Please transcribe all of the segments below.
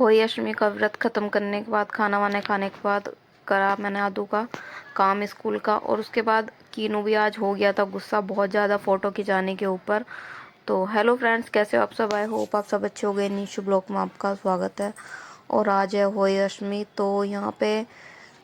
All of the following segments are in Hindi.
होई अष्टमी का व्रत ख़त्म करने के बाद खाना वाना खाने के बाद करा मैंने आदू का काम स्कूल का। और उसके बाद कीनू भी आज हो गया था गुस्सा बहुत ज़्यादा फ़ोटो खिंचाने के ऊपर। तो हेलो फ्रेंड्स, कैसे हो आप सब? आई होप आप सब अच्छे हो गए। नीशू ब्लॉग में आपका स्वागत है। और आज है होई अष्टमी, तो यहाँ पे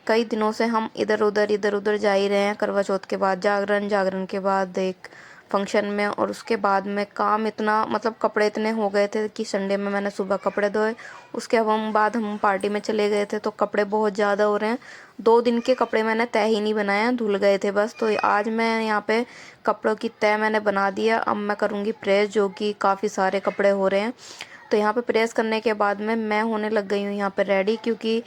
कई दिनों से हम इधर उधर जा ही रहे हैं। करवा चौथ के बाद जागरण, जागरण के बाद एक फंक्शन में, और उसके बाद में काम इतना मतलब कपड़े इतने हो गए थे कि संडे में मैंने सुबह कपड़े धोए। उसके बाद हम पार्टी में चले गए थे, तो कपड़े बहुत ज़्यादा हो रहे हैं। 2 दिन के कपड़े मैंने तय ही नहीं बनाया, धुल गए थे बस। तो आज मैं यहाँ पे कपड़ों की तय मैंने बना दिया। अब मैं करूँगी प्रेस, जो कि काफ़ी सारे कपड़े हो रहे हैं। तो यहाँ पे प्रेस करने के बाद में मैं होने लग गई हूँ यहाँ पे रेडी, क्योंकि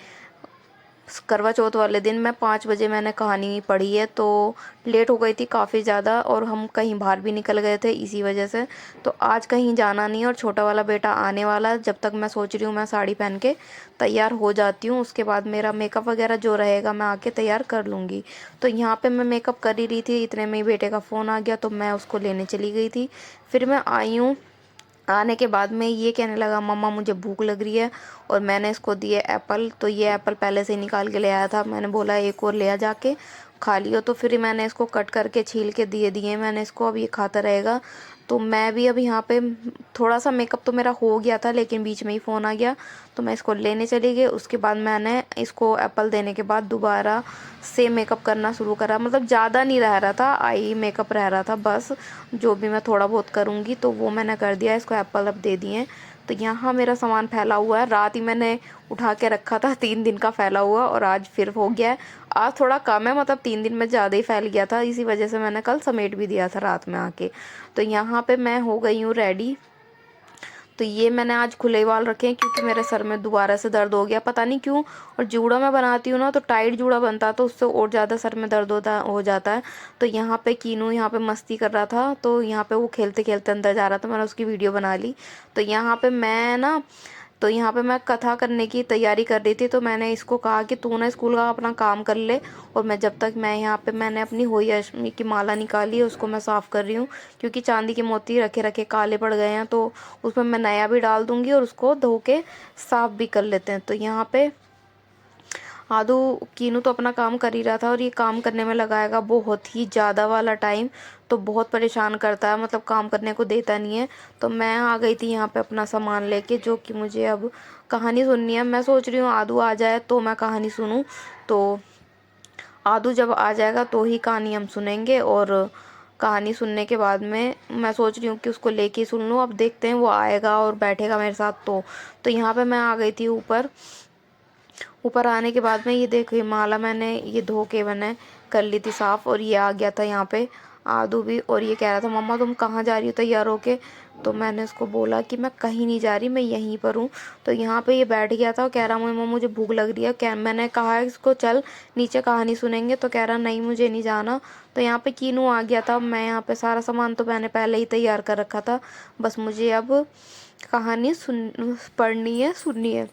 करवा चौथ वाले दिन मैं 5 बजे मैंने कहानी पढ़ी है, तो लेट हो गई थी काफ़ी ज़्यादा। और हम कहीं बाहर भी निकल गए थे इसी वजह से। तो आज कहीं जाना नहीं है, और छोटा वाला बेटा आने वाला है। जब तक मैं सोच रही हूँ मैं साड़ी पहन के तैयार हो जाती हूँ, उसके बाद मेरा मेकअप वगैरह जो रहेगा मैं आके तैयार कर लूँगी। तो यहाँ पे मैं मेकअप कर ही रही थी, इतने में ही बेटे का फ़ोन आ गया, तो मैं उसको लेने चली गई थी। फिर मैं आई हूँ। आने के बाद में ये कहने लगा, मम्मा मुझे भूख लग रही है। और मैंने इसको दिए एप्पल। तो ये एप्पल पहले से ही निकाल के ले आया था, मैंने बोला एक और ले आ जाके खा लियो। तो फिर मैंने इसको कट करके छील के दिए दिए मैंने इसको, अब ये खाता रहेगा। तो मैं भी अब यहाँ पे थोड़ा सा मेकअप तो मेरा हो गया था, लेकिन बीच में ही फ़ोन आ गया, तो मैं इसको लेने चली गई। उसके बाद मैंने इसको एप्पल देने के बाद दोबारा से मेकअप करना शुरू करा। मतलब ज़्यादा नहीं रह रहा था, आई मेकअप रह रहा था बस। जो भी मैं थोड़ा बहुत करूँगी तो वो मैंने कर दिया। इसको एप्पल अब दे दिए। तो यहाँ मेरा सामान फैला हुआ है, रात ही मैंने उठा के रखा था 3 दिन का फैला हुआ, और आज फिर हो गया है। आज थोड़ा कम है, मतलब 3 दिन में ज़्यादा ही फैल गया था, इसी वजह से मैंने कल समेट भी दिया था रात में आके। तो यहाँ पे मैं हो गई हूँ रेडी। तो ये मैंने आज खुले बाल रखे हैं, क्योंकि मेरे सर में दोबारा से दर्द हो गया, पता नहीं क्यों। और जूड़ा मैं बनाती हूँ ना, तो टाइट जूड़ा बनता है, तो उससे और ज़्यादा सर में दर्द हो जाता है। तो यहाँ पे कीनू यहाँ पे मस्ती कर रहा था, तो यहाँ पे वो खेलते खेलते अंदर जा रहा था, मैंने उसकी वीडियो बना ली। तो यहाँ पे मैं ना तो यहाँ पे मैं कथा करने की तैयारी कर रही थी, तो मैंने इसको कहा कि तू ना स्कूल का अपना काम कर ले, और मैं जब तक मैं यहाँ पे मैंने अपनी होई अष्टमी की माला निकाली है, उसको मैं साफ़ कर रही हूँ। क्योंकि चांदी के मोती रखे रखे काले पड़ गए हैं, तो उसमें मैं नया भी डाल दूँगी, और उसको धो के साफ़ भी कर लेते हैं। तो यहाँ पे आदू कीनू तो अपना काम कर ही रहा था, और ये काम करने में लगाएगा बहुत ही ज़्यादा वाला टाइम। तो बहुत परेशान करता है, मतलब काम करने को देता नहीं है। तो मैं आ गई थी यहाँ पे अपना सामान लेके, जो कि मुझे अब कहानी सुननी है। मैं सोच रही हूँ आदू आ जाए तो मैं कहानी सुनूँ। तो आदू जब आ जाएगा तो ही कहानी हम सुनेंगे, और कहानी सुनने के बाद में मैं सोच रही हूँ कि उसको लेके ही सुन लूँ। अब देखते हैं वो आएगा और बैठेगा मेरे साथ तो यहाँ पे मैं आ गई थी ऊपर। ऊपर आने के बाद में ये देखो, ये माला मैंने ये धो के मैंने कर ली थी साफ़, और ये आ गया था यहाँ पे आदू भी। और ये कह रहा था, मम्मा तुम कहाँ जा रही हो तैयार होके? तो मैंने उसको बोला कि मैं कहीं नहीं जा रही, मैं यहीं पर हूँ। तो यहाँ पे ये बैठ गया था और कह रहा, मम्मा मुझे भूख लग रही है। क्या मैंने कहा इसको चल नीचे कहानी सुनेंगे, तो कह रहा नहीं मुझे नहीं जाना। तो यहाँ पे कीनू आ गया था। मैं यहाँ पे सारा सामान तो मैंने पहले ही तैयार कर रखा था, बस मुझे अब कहानी पढ़नी है, सुननी है।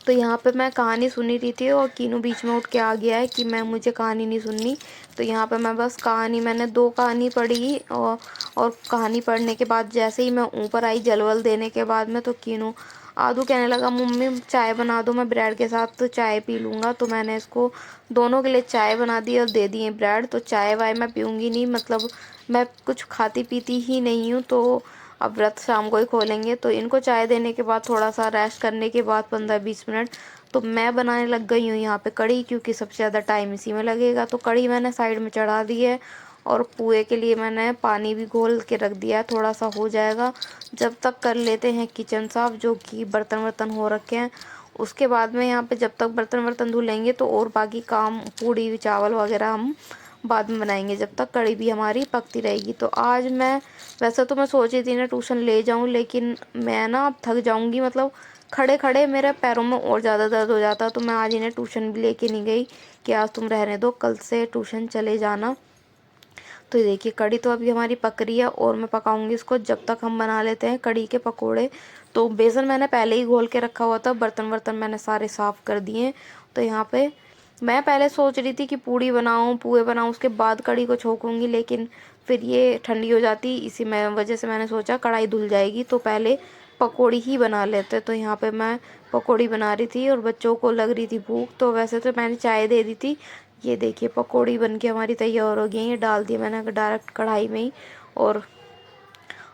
तो यहाँ पे मैं कहानी सुनी रही थी, और कीनू बीच में उठ के आ गया है कि मुझे कहानी नहीं सुननी। तो यहाँ पे मैं बस कहानी मैंने 2 कहानी पढ़ी, और कहानी पढ़ने के बाद जैसे ही मैं ऊपर आई जलवल देने के बाद में, तो कीनू आदू कहने लगा, मम्मी चाय बना दो, मैं ब्रेड के साथ तो चाय पी लूँगा। तो मैंने इसको दोनों के लिए चाय बना दी और दे दिए ब्रेड। तो चाय वाय मैं पीऊँगी नहीं, मतलब मैं कुछ खाती पीती ही नहीं हूँ। तो अब व्रत शाम को ही खोलेंगे। तो इनको चाय देने के बाद थोड़ा सा रेस्ट करने के बाद 15-20 मिनट, तो मैं बनाने लग गई हूँ यहाँ पे कढ़ी, क्योंकि सबसे ज़्यादा टाइम इसी में लगेगा। तो कढ़ी मैंने साइड में चढ़ा दी है, और पुए के लिए मैंने पानी भी घोल के रख दिया है, थोड़ा सा हो जाएगा। जब तक कर लेते हैं किचन साफ, जो कि बर्तन वर्तन हो रखे हैं। उसके बाद में यहाँ पे जब तक बर्तन वर्तन धुलेंगे, तो और बाकी काम पूड़ी चावल वगैरह हम बाद में बनाएंगे, जब तक कढ़ी भी हमारी पकती रहेगी। तो आज मैं वैसे तो मैं सोच रही थी ना ट्यूशन ले जाऊं, लेकिन मैं ना अब थक जाऊंगी, मतलब खड़े खड़े मेरे पैरों में और ज़्यादा दर्द हो जाता। तो मैं आज इन्हें ट्यूशन भी लेके नहीं गई कि आज तुम रहने दो, कल से ट्यूशन चले जाना। तो ये देखिए कढ़ी तो अभी हमारी पक रही है, और मैं पकाऊंगी इसको जब तक हम बना लेते हैं कढ़ी के पकोड़े। तो बेसन मैंने पहले ही घोल के रखा हुआ था, बर्तन वर्तन मैंने सारे साफ़ कर दिए। तो यहाँ पे मैं पहले सोच रही थी कि पूड़ी बनाऊं पुए बनाऊं, उसके बाद कढ़ी को छोकूंगी, लेकिन फिर ये ठंडी हो जाती, इसी में वजह से मैंने सोचा कढ़ाई धुल जाएगी, तो पहले पकौड़ी ही बना लेते। तो यहाँ पे मैं पकौड़ी बना रही थी और बच्चों को लग रही थी भूख, तो वैसे तो मैंने चाय दे दी थी। ये देखिए पकौड़ी बन के हमारी तैयार हो गई है, डाल दी मैंने डायरेक्ट कढ़ाई में ही। और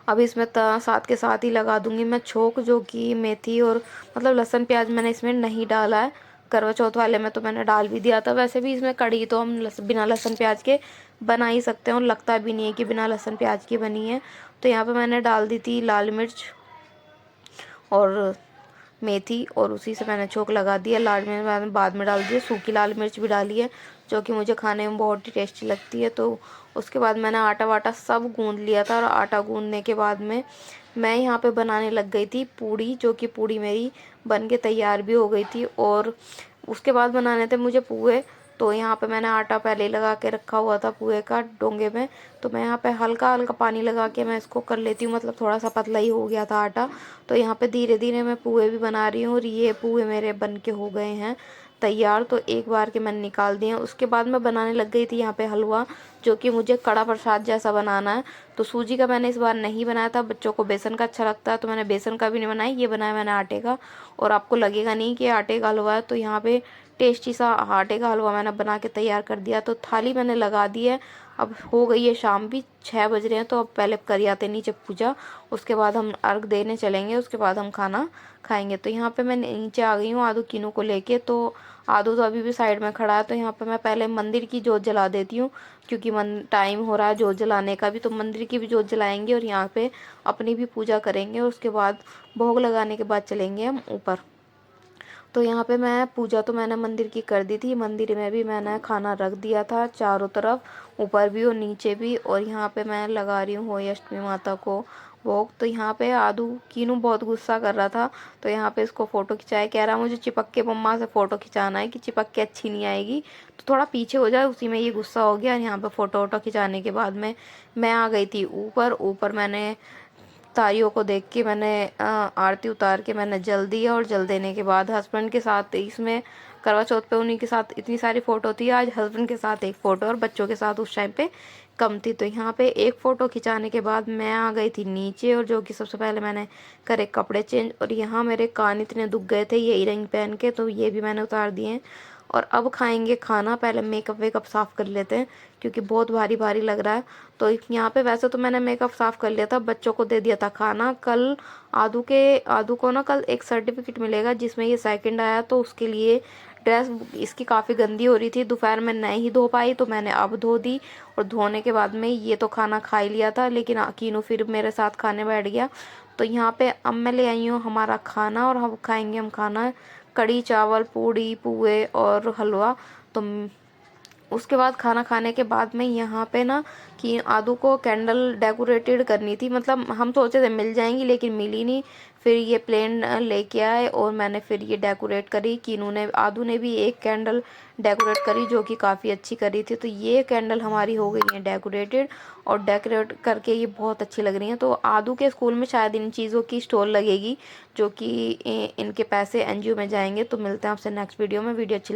अब इसमें साथ के साथ ही लगा दूंगी मैं छोंक, जो कि मेथी और मतलब लहसुन प्याज मैंने इसमें नहीं डाला है। करवा चौथ वाले में तो मैंने डाल भी दिया था। वैसे भी इसमें कढ़ी तो हम बिना लहसुन प्याज के बना ही सकते हैं और लगता भी नहीं है कि बिना लहसुन प्याज की बनी है। तो यहाँ पे मैंने डाल दी थी लाल मिर्च और मेथी, और उसी से मैंने छोंक लगा दिया। लाल मिर्च मैंने बाद में डाल दिया, सूखी लाल मिर्च भी डाली है जो कि मुझे खाने में बहुत ही टेस्टी लगती है। तो उसके बाद मैंने आटा वाटा सब गूंद लिया था, और आटा गूंदने के बाद में मैं यहाँ पे बनाने लग गई थी पूड़ी, जो कि पूड़ी मेरी बन के तैयार भी हो गई थी। और उसके बाद बनाने थे मुझे पुए। तो यहाँ पे मैंने आटा पहले ही लगा के रखा हुआ था पुए का डोंगे में। तो मैं यहाँ पे हल्का हल्का पानी लगा के मैं इसको कर लेती हूँ, मतलब थोड़ा सा पतला ही हो गया था आटा। तो यहाँ पे धीरे धीरे मैं पुए भी बना रही हूँ, और ये पुए मेरे बन के हो गए हैं तैयार। तो एक बार के मैंने निकाल दिए। उसके बाद मैं बनाने लग गई थी यहाँ पे हलवा, जो कि मुझे कड़ा प्रसाद जैसा बनाना है। तो सूजी का मैंने इस बार नहीं बनाया था, बच्चों को बेसन का अच्छा लगता है, तो मैंने बेसन का भी नहीं बनाया, ये बनाया मैंने आटे का। और आपको लगेगा नहीं कि आटे का हलवा है। तो यहाँ पे टेस्टी सा आटे का हलवा मैंने बना के तैयार कर दिया। तो थाली मैंने लगा दी है। अब हो गई है शाम भी, 6 बज रहे हैं। तो अब पहले कर आते नीचे पूजा, उसके बाद हम अर्घ देने चलेंगे, उसके बाद हम खाना खाएंगे। तो यहाँ पे मैं नीचे आ गई हूँ आदू कीनू को लेके। तो आदू तो अभी भी साइड में खड़ा है। तो यहाँ पे मैं पहले मंदिर की जोत जला देती हूँ, क्योंकि टाइम हो रहा है जोत जलाने का भी। तो मंदिर की भी जोत जलाएंगे और यहाँ पे अपनी भी पूजा करेंगे, और उसके बाद भोग लगाने के बाद चलेंगे हम ऊपर। तो यहाँ पे मैं पूजा तो मैंने मंदिर की कर दी थी। मंदिर में भी मैंने खाना रख दिया था चारों तरफ, ऊपर भी और नीचे भी। और यहाँ पे मैं लगा रही हूँ होई अष्टमी माता को भोग। तो यहाँ पे आदू कीनू बहुत गुस्सा कर रहा था। तो यहाँ पे इसको फ़ोटो खिंचाए, कह रहा मुझे चिपक के मम्मा से फ़ोटो खिंचाना है, कि चिपक के अच्छी नहीं आएगी, तो थोड़ा पीछे हो जाए। उसी में ये गुस्सा हो गया। यहाँ पे फ़ोटो वोटो खिंचाने के बाद में मैं आ गई थी ऊपर। ऊपर मैंने ताइयों को देख के मैंने आरती उतार के मैंने जल दिया। और जल देने के बाद हस्बैंड के साथ इसमें करवा चौथ पे उन्हीं के साथ इतनी सारी फ़ोटो थी। आज हस्बैंड के साथ एक फ़ोटो और बच्चों के साथ उस टाइम पे कम थी। तो यहाँ पे एक फ़ोटो खिंचाने के बाद मैं आ गई थी नीचे, और जो कि सबसे पहले मैंने करे कपड़े चेंज। और यहाँ मेरे कान इतने दुख गए थे ये इयररिंग पहन के, तो ये भी मैंने उतार दिए हैं। और अब खाएंगे खाना। पहले मेकअप वेकअप साफ़ कर लेते हैं, क्योंकि बहुत भारी भारी लग रहा है। तो यहाँ पे वैसे तो मैंने मेकअप साफ़ कर लिया था, बच्चों को दे दिया था खाना। कल आदू को ना कल एक सर्टिफिकेट मिलेगा जिसमें ये सेकंड आया, तो उसके लिए ड्रेस इसकी काफ़ी गंदी हो रही थी, दोपहर में नहीं धो पाई, तो मैंने अब धो दी। और धोने के बाद में ये तो खाना खा ही लिया था, लेकिन कीनू फिर मेरे साथ खाने बैठ गया। तो यहाँ पे अब मैं ले आई हूँ हमारा खाना, और हम खाएंगे हम खाना कढ़ी चावल पूड़ी पुए और हलवा। तो उसके बाद खाना खाने के बाद में यहाँ पे ना कि आदू को कैंडल डेकोरेटेड करनी थी। मतलब हम सोचे थे मिल जाएंगी, लेकिन मिली नहीं। फिर ये प्लेन लेके आए और मैंने फिर ये डेकोरेट करी। कीनू ने आदू ने भी एक कैंडल डेकोरेट करी, जो कि काफ़ी अच्छी करी थी। तो ये कैंडल हमारी हो गई है डेकोरेटेड, और डेकोरेट करके ये बहुत अच्छी लग रही हैं। तो आदू के स्कूल में शायद इन चीज़ों की स्टॉल लगेगी, जो कि इनके पैसे एनजीओ में जाएंगे। तो मिलते हैं आपसे नेक्स्ट वीडियो में। वीडियो अच्छी